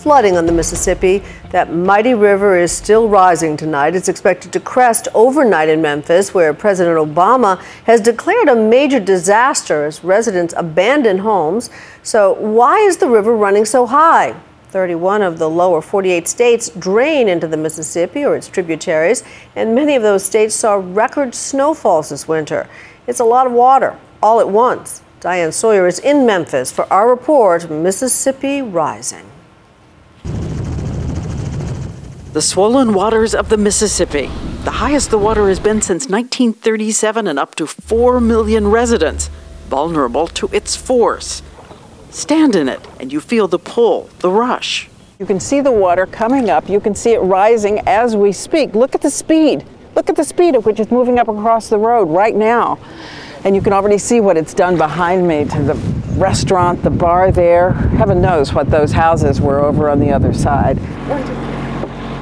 flooding on the Mississippi. That mighty river is still rising tonight. It's expected to crest overnight in Memphis, where President Obama has declared a major disaster as residents abandon homes. So why is the river running so high? 31 of the lower 48 states drain into the Mississippi or its tributaries, and many of those states saw record snowfalls this winter. It's a lot of water all at once. Diane Sawyer is in Memphis for our report, Mississippi Rising. The swollen waters of the Mississippi, the highest the water has been since 1937, and up to 4 million residents vulnerable to its force. Stand in it and you feel the pull, the rush. You can see the water coming up. You can see it rising as we speak. Look at the speed. Look at the speed at which it's moving up across the road right now. And you can already see what it's done behind me to the restaurant, the bar there. Heaven knows what those houses were over on the other side.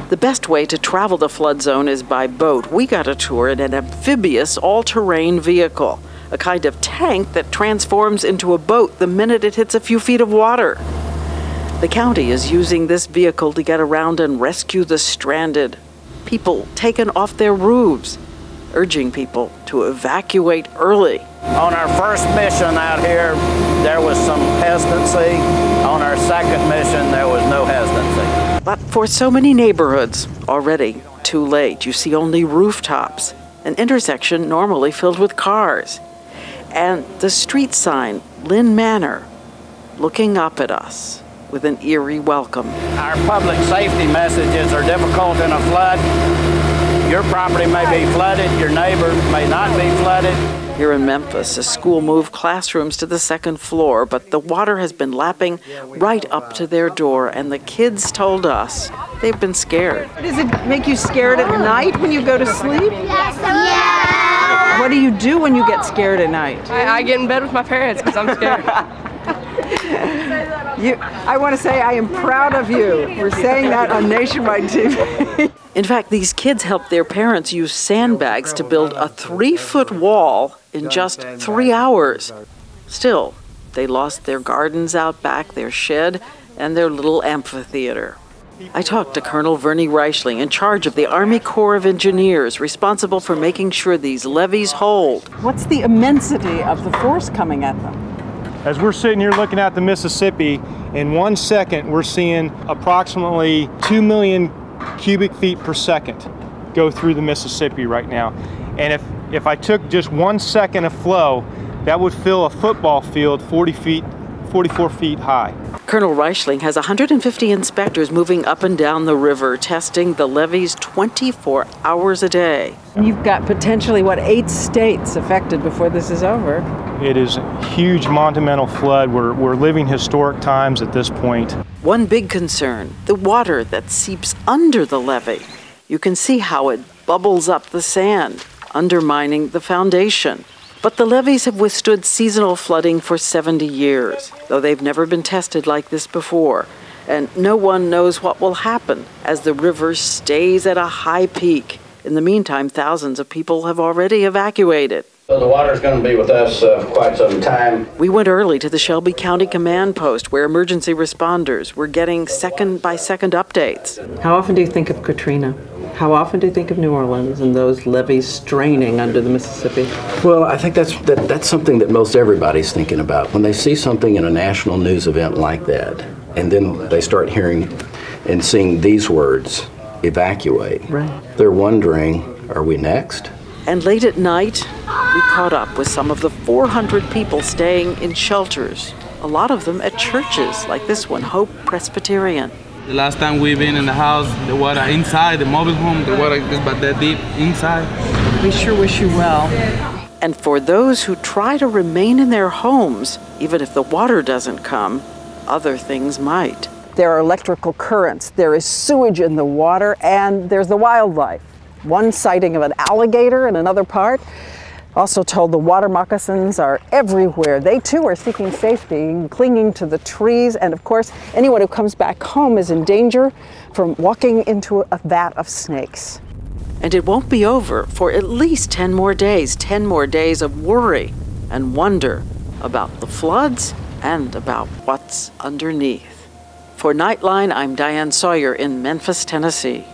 The best way to travel the flood zone is by boat. We got a tour in an amphibious, all-terrain vehicle, a kind of tank that transforms into a boat the minute it hits a few feet of water. The county is using this vehicle to get around and rescue the stranded, people taken off their roofs, urging people to evacuate early. On our first mission out here, there was some hesitancy. On our second mission, there was no hesitancy. But for so many neighborhoods, already too late. You see only rooftops, an intersection normally filled with cars, and the street sign, Lynn Manor, looking up at us with an eerie welcome. Our public safety messages are difficult in a flood. Your property may be flooded, your neighbor may not be flooded. Here in Memphis, a school moved classrooms to the second floor, but the water has been lapping right up to their door, and the kids told us they've been scared. Does it make you scared at night when you go to sleep? Yes. What do you do when you get scared at night? I get in bed with my parents because I'm scared. I want to say I am proud of you. We're saying that on nationwide TV. In fact, these kids helped their parents use sandbags to build a 3-foot wall in just 3 hours. Still, they lost their gardens out back, their shed, and their little amphitheater. I talked to Colonel Vernie Reichling, in charge of the Army Corps of Engineers, responsible for making sure these levees hold. What's the immensity of the force coming at them? As we're sitting here looking at the Mississippi, in 1 second we're seeing approximately 2 million cubic feet per second go through the Mississippi right now. And if I took just 1 second of flow, that would fill a football field 44 feet high. Colonel Reichling has 150 inspectors moving up and down the river, testing the levees 24 hours a day. You've got potentially, 8 states affected before this is over? It is a huge monumental flood. We're living historic times at this point. One big concern, the water that seeps under the levee. You can see how it bubbles up the sand, undermining the foundation. But the levees have withstood seasonal flooding for 70 years, though they've never been tested like this before. And no one knows what will happen as the river stays at a high peak. In the meantime, thousands of people have already evacuated. So the water's going to be with us for quite some time. We went early to the Shelby County Command Post, where emergency responders were getting second-by-second updates. How often do you think of Katrina? How often do you think of New Orleans and those levees straining under the Mississippi? Well, I think that's something that most everybody's thinking about. When they see something in a national news event like that, and then they start hearing and seeing these words, evacuate, right. They're wondering, are we next? And late at night, we caught up with some of the 400 people staying in shelters, a lot of them at churches like this one, Hope Presbyterian. The last time we've been in the house, the water inside the mobile home, the water is about that deep inside. We sure wish you well. And for those who try to remain in their homes, even if the water doesn't come, other things might. There are electrical currents, there is sewage in the water, and there's the wildlife. One sighting of an alligator in another part. Also told the water moccasins are everywhere. They too are seeking safety, clinging to the trees, and of course, anyone who comes back home is in danger from walking into a vat of snakes. And it won't be over for at least 10 more days of worry and wonder about the floods and about what's underneath. For Nightline, I'm Diane Sawyer in Memphis, Tennessee.